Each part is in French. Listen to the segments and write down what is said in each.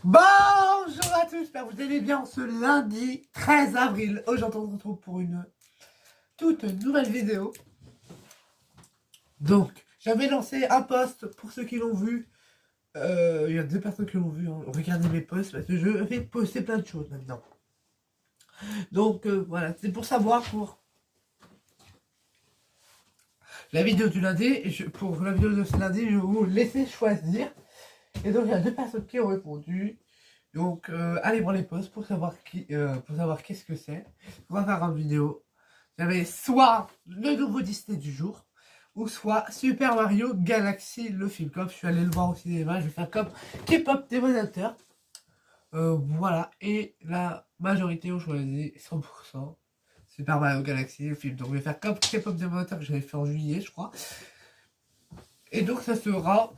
Bonjour à tous, j'espère que vous allez bien ce lundi 13 avril. Aujourd'hui on se retrouve pour une toute nouvelle vidéo. Donc, j'avais lancé un post pour ceux qui l'ont vu. Il y a 2 personnes qui l'ont vu, hein. Regardez mes posts parce que je vais poster plein de choses maintenant. Donc voilà, c'est pour savoir pour la vidéo du lundi. Pour la vidéo de ce lundi, je vais vous laisser choisir. Et donc il y a 2 personnes qui ont répondu. Donc allez voir les posts pour savoir qu'est-ce que c'est. On va faire une vidéo. J'avais soit le nouveau Disney du jour, ou soit Super Mario Galaxy, le film. Comme je suis allé le voir au cinéma, je vais faire comme K-pop démonateur. Voilà, et la majorité ont choisi 100% Super Mario Galaxy, le film. Donc je vais faire comme K-pop démonateur que j'avais fait en juillet, je crois. Et donc ça sera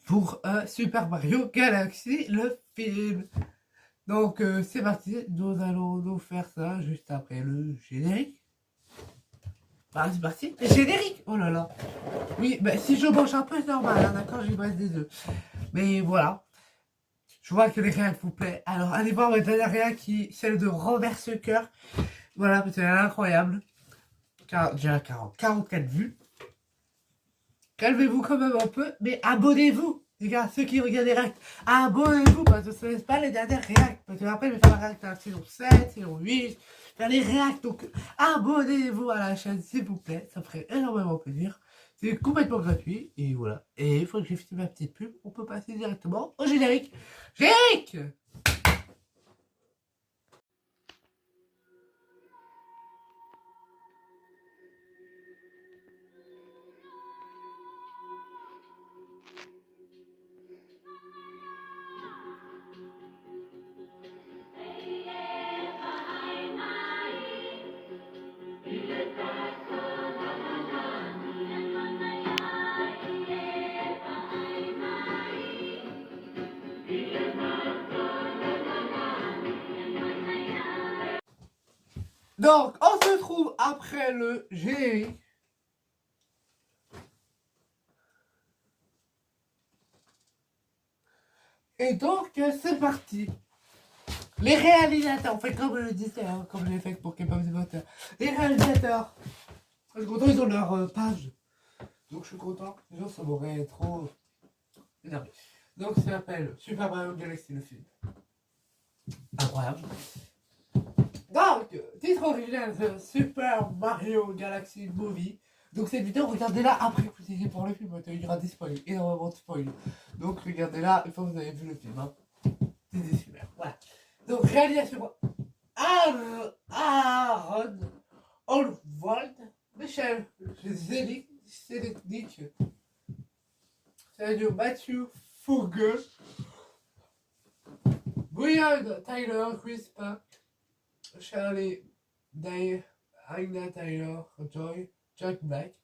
pour Super Mario Galaxy, le film. Donc c'est parti, nous allons nous faire ça juste après le générique. Bah c'est parti, générique. Oh là là. Oui, bah si je mange un peu c'est normal, hein, d'accord, j'y reste des œufs. Mais voilà, je vois que les réacts vous plaît. Alors allez voir ma dernière réact qui celle de Robert Sucker. Voilà, parce qu'elle est incroyable. Déjà 44 vues. Calmez-vous quand même un peu, mais abonnez-vous. Les gars, ceux qui regardent les réacts, abonnez-vous parce que ce n'est pas les dernières réacts. Parce que après, je vais faire la réact à la saison 7, saison 8, faire les réacts. Donc, abonnez-vous à la chaîne, s'il vous plaît. Ça ferait énormément plaisir. C'est complètement gratuit. Et voilà. Et il faut que j'ai fini ma petite pub. On peut passer directement au générique. Générique! Donc, on se trouve après le générique. Et donc, c'est parti. Les réalisateurs, on fait comme je le disais, hein, comme je l'ai fait pour K-pop Démonateur. Les réalisateurs, je suis content, ils ont leur page. Donc, je suis content. Les gens, ça m'aurait trop énervé. Donc, ça s'appelle Super Mario Galaxy, le film. Incroyable. Donc, titre original de Super Mario Galaxy Movie. Donc cette vidéo, regardez-la après que vous ayez pour le film, il y aura des spoils, énormément de spoils. Donc regardez-la une fois que vous avez vu le film. Hein. C'est super, voilà. Donc réalisation Aaron Allward, Michel Zelig, Sergio Matthew Fugger, Brian Tyler, Chris Punk, Charlie Day, Aina Tyler, Joy, Jack Black.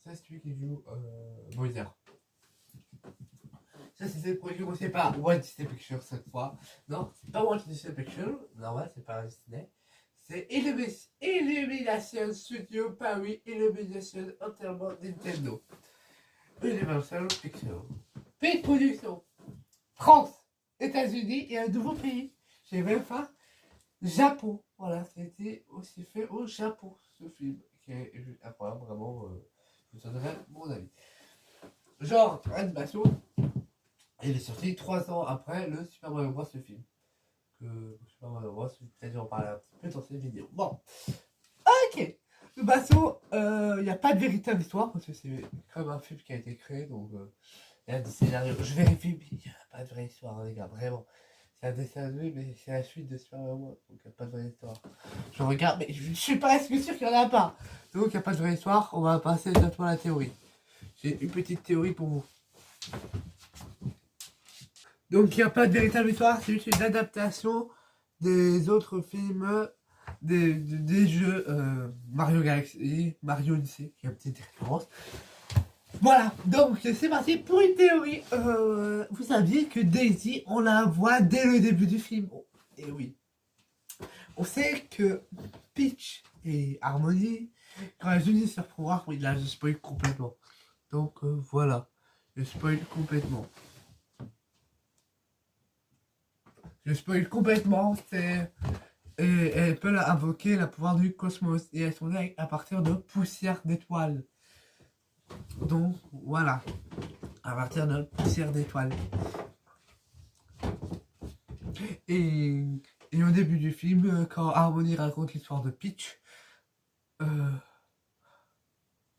Ça, c'est celui qui joue Moser. Ça, c'est le projet qu'on sait pas Walt Disney Pictures cette fois. Non, c'est pas Walt Disney Pictures. Normal, c'est pas Disney. C'est Illumination Studio Paris, Illumination Entertainment Nintendo. Universal Pictures. Pays de production France, États-Unis et un nouveau pays. J'ai même pas. Japon, voilà, c'était aussi fait au Japon, ce film, qui est incroyable, vraiment, je vous donnerai mon avis. Genre, animation, il est sorti 3 ans après le Super Mario Bros. Le film. Que Super Mario Bros, peut-être j'en parler un petit peu dans cette vidéo. Bon, ok, de façon, il n'y a pas de véritable histoire, parce que c'est comme un film qui a été créé, donc il y a des scénarios, je vérifie, mais il n'y a pas de vraie histoire, hein, les gars, vraiment. C'est un dessin animé, mais c'est la suite de Super Mario Bros. Donc il n'y a pas de vraie histoire. Je regarde, mais je suis presque sûr qu'il n'y en a pas. Donc il n'y a pas de vraie histoire. On va passer directement à la théorie. J'ai une petite théorie pour vous. Donc il n'y a pas de véritable histoire. C'est juste une adaptation des autres films, des jeux Mario Galaxy, Mario Odyssey, qui a une petite référence. Voilà, donc c'est parti pour une théorie. Vous saviez que Daisy, on la voit dès le début du film. Oh, et oui. On sait que Peach et Harmony, quand elles unissent leurs pouvoirs, oui, là je spoil complètement. Donc voilà, je spoil complètement. je spoil complètement, et elle peut invoquer le pouvoir du cosmos et elles sont nées à partir de poussière d'étoiles. Donc voilà, à partir de poussière d'étoiles. Et, et au début du film, quand Harmony raconte l'histoire de Peach,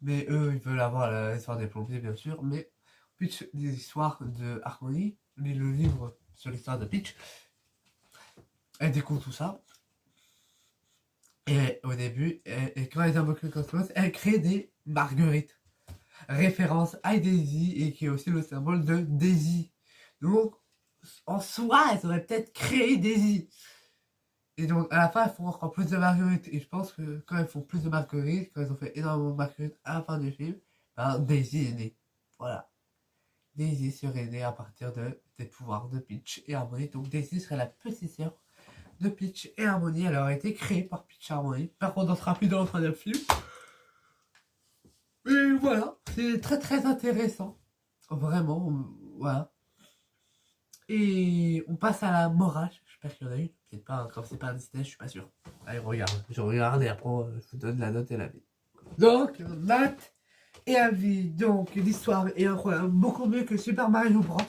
mais eux ils veulent avoir l'histoire des plombiers bien sûr, mais Peach des histoires de Harmony, le livre sur l'histoire de Peach, elle découvre tout ça. Et au début, et quand elle invoque le cosmos, elle crée des marguerites. Référence à Daisy et qui est aussi le symbole de Daisy. Donc, en soi, elles auraient peut-être créé Daisy. Et donc, à la fin, elles font encore plus de marguerites. Et je pense que quand elles font plus de marguerites, quand elles ont fait énormément de marguerites à la fin du film, ben, Daisy est née. Voilà. Daisy serait née à partir des pouvoirs de Peach et Harmony. Donc, Daisy serait la petite sœur de Peach et Harmony. Elle aurait été créée par Peach et Harmony. Par contre, on sera plus dans le troisième film. Et voilà, c'est très très intéressant. Vraiment, voilà. Et on passe à la morale. J'espère qu'il y en a une. Peut-être pas, comme c'est pas un Disney, je suis pas sûr. Allez, regarde. Je regarde et après, je vous donne la note et l'avis. Donc, note et avis. Donc, l'histoire est incroyable. Beaucoup mieux que Super Mario Bros.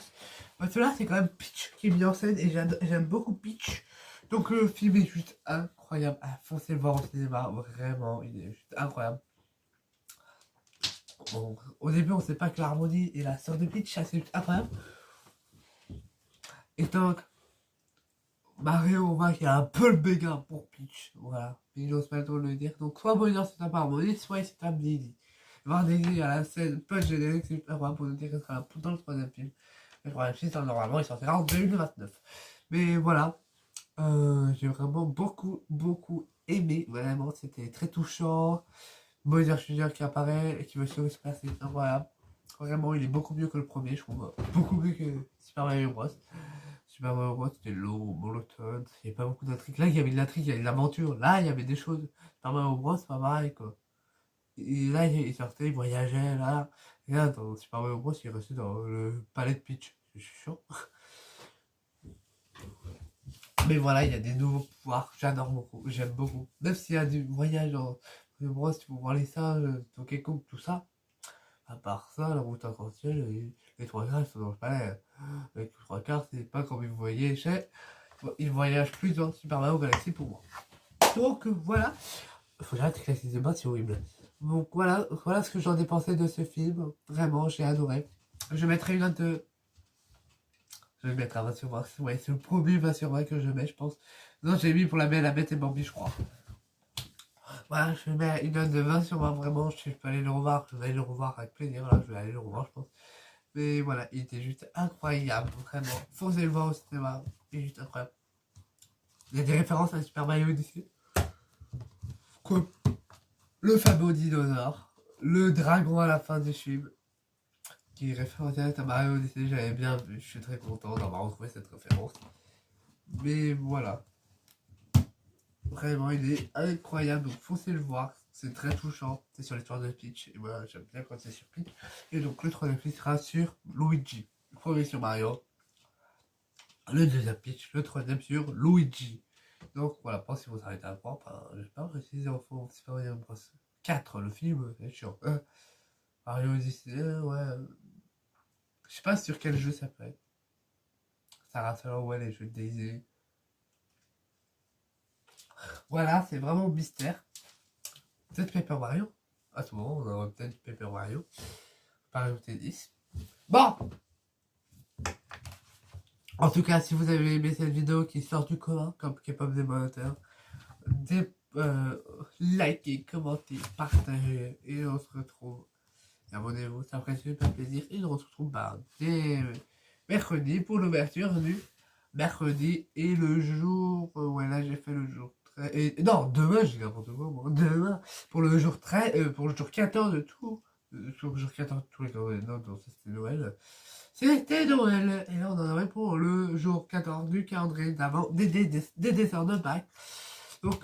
Celui-là, c'est quand même Peach qui est mis en scène et j'aime beaucoup Peach. Donc, le film est juste incroyable. Ah, foncez le voir au cinéma. Vraiment, il est juste incroyable. Bon, au début, on sait pas que l'Harmonie est la sœur de Peach, ça c'est juste incroyable. Et donc, Mario, on voit qu'il a un peu le béguin pour Peach. Voilà, il n'ose pas trop le dire. Donc, soit Bonheur c'est un Harmonie, soit il c'est un Daisy. Voir Daisy à la scène post-générique, c'est incroyable pour nous dire qu'elle sera dans le troisième film. Le troisième film, normalement, il sortira en 2029. Mais voilà, j'ai vraiment beaucoup aimé. Vraiment, c'était très touchant. Bowser Jr. qui apparaît et qui veut sauver son père, c'est incroyable. Vraiment, il est beaucoup mieux que le premier, je trouve. Beaucoup mieux que Super Mario Bros. Super Mario Bros, c'était low, monotone, il n'y avait pas beaucoup d'intrigue. Là, il y avait de l'intrigue, il y avait de l'aventure. Là, il y avait des choses. Super Mario Bros, c'est pas pareil, quoi. Et là, il sortait, il voyageait, là. Et là, dans Super Mario Bros, il est resté dans le palais de Peach. Je suis chaud. Mais voilà, il y a des nouveaux pouvoirs, j'adore beaucoup, j'aime beaucoup. Même s'il y a du voyage dans Mario Bros, pour voir les singes, Donkey Kong, tout ça. À part ça, la route arc-en-ciel, les trois quarts, ils sont dans le palais. Avec les trois quarts, c'est pas comme vous voyez chez. Il voyage plus dans Super Mario Galaxy pour moi. Donc voilà. Faut que j'arrête de classer les c'est horrible. Donc voilà ce que j'en ai pensé de ce film. Vraiment, j'ai adoré. Je mettrai une note de. Je vais mettre un 20 sur 20. Ouais, c'est le premier 20 sur 20 que je mets, je pense. Non, j'ai mis pour la bête et Bambi, je crois. Voilà, je vais mettre une note de 20 sur 20, vraiment. Je peux aller le revoir. Je vais aller le revoir avec plaisir. Là, je vais aller le revoir, je pense. Mais voilà, il était juste incroyable, vraiment. Foncez le voir au cinéma, il est juste incroyable. Il y a des références à Super Mario Odyssey. Quoi? Le fameux dinosaure, le dragon à la fin du film, qui est référence à Mario Odyssey, j'avais bien vu, je suis très content d'avoir retrouvé cette référence. Mais voilà. Vraiment, il est incroyable, donc foncez le voir, c'est très touchant, c'est sur l'histoire de Peach, et voilà, j'aime bien quand c'est sur Peach. Et donc le troisième film sera sur Luigi, le premier sur Mario, le deuxième Peach, le troisième sur Luigi. Donc voilà, pensez vous arrêter à voir, je vais pas préciser en fond, c'est pas Mario Bros 4, le film, c'est sûr. Mario Odyssey, ouais, je sais pas sur quel jeu ça peut être. Ça rassure, ouais, les jeux de Daisy. Voilà, c'est vraiment mystère. Peut-être Paper Mario. À tout moment, on aurait peut-être Paper Mario. Mario Tennis. Bon! En tout cas, si vous avez aimé cette vidéo qui sort du commun, comme K-pop des moniteurs, likez, commentez, partagez, et on se retrouve. Abonnez-vous, ça ferait super plaisir. Et on se retrouve dès mercredi pour l'ouverture du mercredi et le jour. Ouais, là j'ai fait le jour. Non, demain, j'ai n'importe quoi, moi. Demain, pour le jour pour le jour 14 de tout. Sur le jour 14 de tous les jours. Non, ça c'était Noël. C'était Noël. Et là, on en aurait pour le jour 14 du calendrier d'avant, des desserts de Pâques. Donc,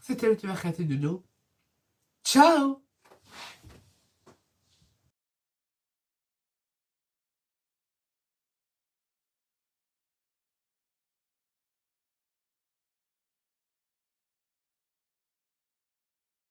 c'était le mercredi de nous. Ciao!